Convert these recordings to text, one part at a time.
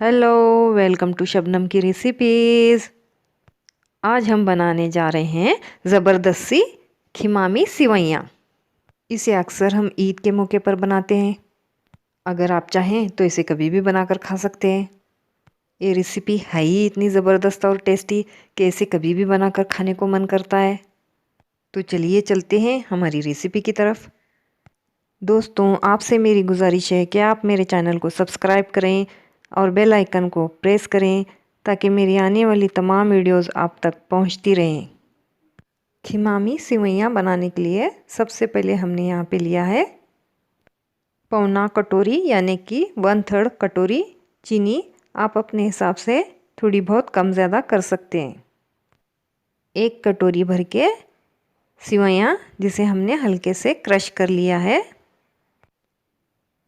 Hello, welcome to Shabnam की recipes. आज हम बनाने जा रहे हैं ज़बरदस्त सी खिमामी सिवैयाँ। इसे अक्सर हम ईद के मौके पर बनाते हैं। अगर आप चाहें तो इसे कभी भी बनाकर खा सकते हैं। ये रेसिपी है ही इतनी ज़बरदस्त और टेस्टी कि इसे कभी भी बनाकर खाने को मन करता है। तो चलिए चलते हैं हमारी रेसिपी की तरफ। दोस्तों, आपसे मेरी गुजारिश है कि आप मेरे चैनल को सब्सक्राइब करें और बेल आइकन को प्रेस करें ताकि मेरी आने वाली तमाम वीडियोस आप तक पहुंचती रहें। खिमामी सिवैयाँ बनाने के लिए सबसे पहले हमने यहाँ पे लिया है पौना कटोरी यानी कि 1/3 कटोरी चीनी। आप अपने हिसाब से थोड़ी बहुत कम ज़्यादा कर सकते हैं। 1 कटोरी भर के सिवैयाँ जिसे हमने हल्के से क्रश कर लिया है।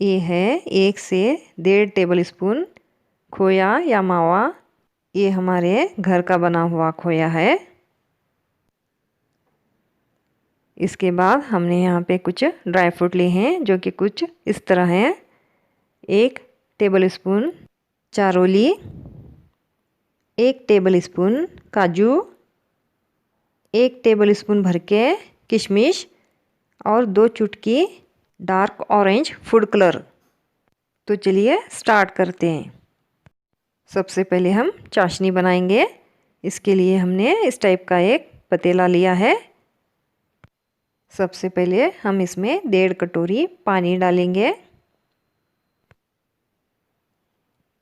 ये है 1 से 1.5 टेबल स्पून खोया या मावा। ये हमारे घर का बना हुआ खोया है। इसके बाद हमने यहाँ पे कुछ ड्राई फ्रूट लिए हैं जो कि कुछ इस तरह हैं। 1 table spoon charoli, 1 table spoon काजू, 1 टेबल स्पून भर के किशमिश और 2 चुटकी डार्क ऑरेंज फूड कलर। तो चलिए स्टार्ट करते हैं। सबसे पहले हम चाशनी बनाएंगे। इसके लिए हमने इस टाइप का एक पतीला लिया है। सबसे पहले हम इसमें 1.5 कटोरी पानी डालेंगे।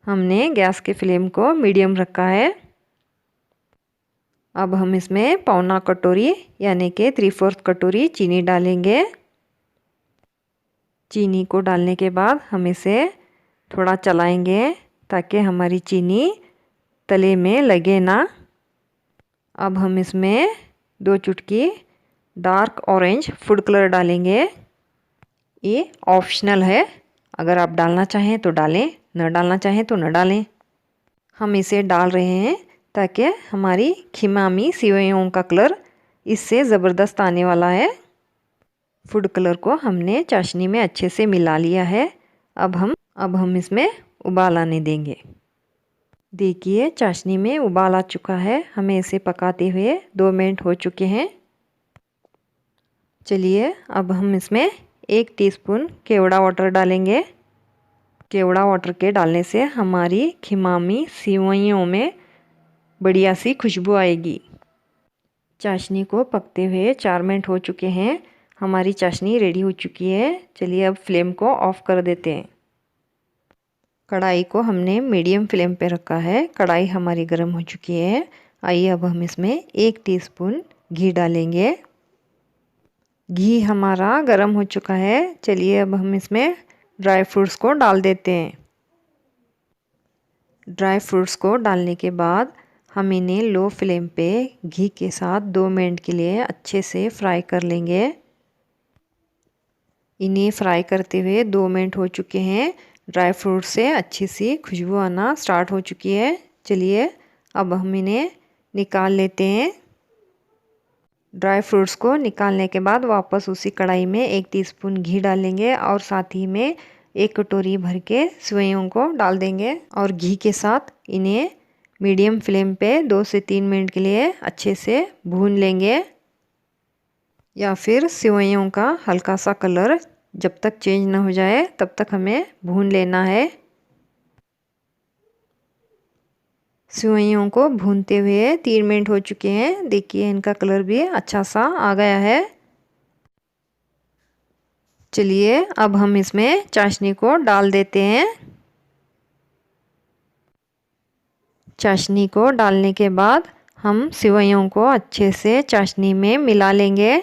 हमने गैस के फ्लेम को मीडियम रखा है। अब हम इसमें पौना कटोरी यानी कि 3/4 कटोरी चीनी डालेंगे। चीनी को डालने के बाद हम इसे थोड़ा चलाएंगे ताकि हमारी चीनी तले में लगे ना। अब हम इसमें 2 चुटकी डार्क ऑरेंज फूड कलर डालेंगे। ये ऑप्शनल है, अगर आप डालना चाहें तो डालें, न डालना चाहें तो न डालें। हम इसे डाल रहे हैं ताकि हमारी खिमामी सिवैयों का कलर इससे ज़बरदस्त आने वाला है। फूड कलर को हमने चाशनी में अच्छे से मिला लिया है। अब हम इसमें उबाल आने देंगे। देखिए चाशनी में उबाल आ चुका है। हमें इसे पकाते हुए 2 मिनट हो चुके हैं। चलिए अब हम इसमें 1 टीस्पून केवड़ा वाटर डालेंगे। केवड़ा वाटर के डालने से हमारी खिमामी सिवैयों में बढ़िया सी खुशबू आएगी। चाशनी को पकते हुए 4 मिनट हो चुके हैं। हमारी चाशनी रेडी हो चुकी है। चलिए अब फ्लेम को ऑफ कर देते हैं। कढ़ाई को हमने मीडियम फ्लेम पे रखा है। कढ़ाई हमारी गर्म हो चुकी है। आइए अब हम इसमें 1 टीस्पून घी डालेंगे। घी हमारा गर्म हो चुका है। चलिए अब हम इसमें ड्राई फ्रूट्स को डाल देते हैं। ड्राई फ्रूट्स को डालने के बाद हम इन्हें लो फ्लेम पे घी के साथ 2 मिनट के लिए अच्छे से फ्राई कर लेंगे। इन्हें फ्राई करते हुए 2 मिनट हो चुके हैं। ड्राई फ्रूट से अच्छी सी खुशबू आना स्टार्ट हो चुकी है। चलिए अब हम इन्हें निकाल लेते हैं। ड्राई फ्रूट्स को निकालने के बाद वापस उसी कढ़ाई में 1 टीस्पून घी डालेंगे और साथ ही में 1 कटोरी भर के सेवइयों को डाल देंगे और घी के साथ इन्हें मीडियम फ्लेम पे 2 से 3 मिनट के लिए अच्छे से भून लेंगे, या फिर सेवइयों का हल्का सा कलर जब तक चेंज ना हो जाए तब तक हमें भून लेना है। सेवइयों को भूनते हुए 3 मिनट हो चुके हैं। देखिए इनका कलर भी अच्छा सा आ गया है। चलिए अब हम इसमें चाशनी को डाल देते हैं। चाशनी को डालने के बाद हम सेवइयों को अच्छे से चाशनी में मिला लेंगे।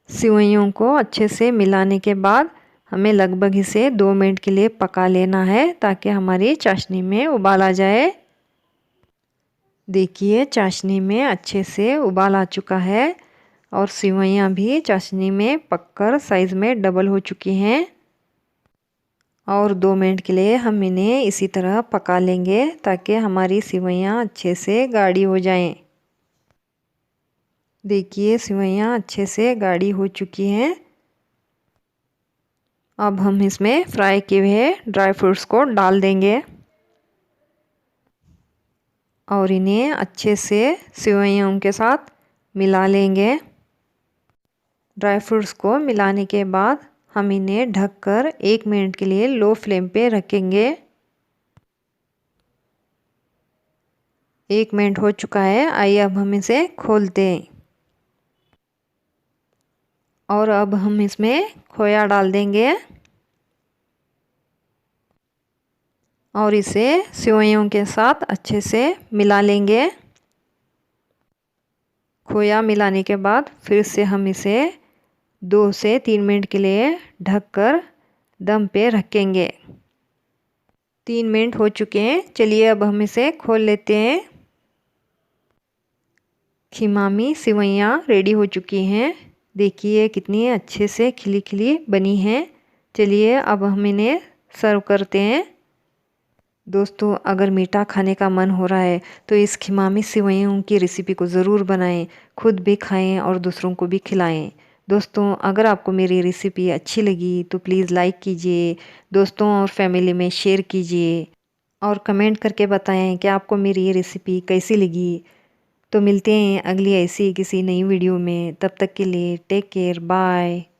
सेवइयों को अच्छे से मिलाने के बाद हमें लगभग इसे 2 मिनट के लिए पका लेना है ताकि हमारी चाशनी में उबाल आ जाए। देखिए चाशनी में अच्छे से उबाल आ चुका है और सेवइयाँ भी चाशनी में पककर साइज़ में डबल हो चुकी हैं। और 2 मिनट के लिए हम इन्हें इसी तरह पका लेंगे ताकि हमारी सेवइयाँ अच्छे से गाढ़ी हो जाएं। देखिए सेवइयाँ अच्छे से गाढ़ी हो चुकी हैं। अब हम इसमें फ्राई किए हुए ड्राई फ्रूट्स को डाल देंगे और इन्हें अच्छे से सेवइयों के साथ मिला लेंगे। ड्राई फ्रूट्स को मिलाने के बाद हम इन्हें ढककर 1 मिनट के लिए लो फ्लेम पे रखेंगे। 1 मिनट हो चुका है। आइए अब हम इसे खोलते हैं और अब हम इसमें खोया डाल देंगे और इसे सेवइयों के साथ अच्छे से मिला लेंगे। खोया मिलाने के बाद फिर से हम इसे 2 से 3 मिनट के लिए ढककर दम पे रखेंगे। 3 मिनट हो चुके हैं। चलिए अब हम इसे खोल लेते हैं। खिमामी सिवइयाँ रेडी हो चुकी हैं। देखिए कितनी अच्छे से खिली खिली बनी हैं। चलिए अब हम इन्हें सर्व करते हैं। दोस्तों, अगर मीठा खाने का मन हो रहा है तो इस खिमामी सिवइयों की रेसिपी को ज़रूर बनाएं, खुद भी खाएं और दूसरों को भी खिलाएं। दोस्तों, अगर आपको मेरी रेसिपी अच्छी लगी तो प्लीज़ लाइक कीजिए, दोस्तों और फैमिली में शेयर कीजिए और कमेंट करके बताएं कि आपको मेरी ये रेसिपी कैसी लगी। तो मिलते हैं अगली ऐसी किसी नई वीडियो में। तब तक के लिए टेक केयर, बाय।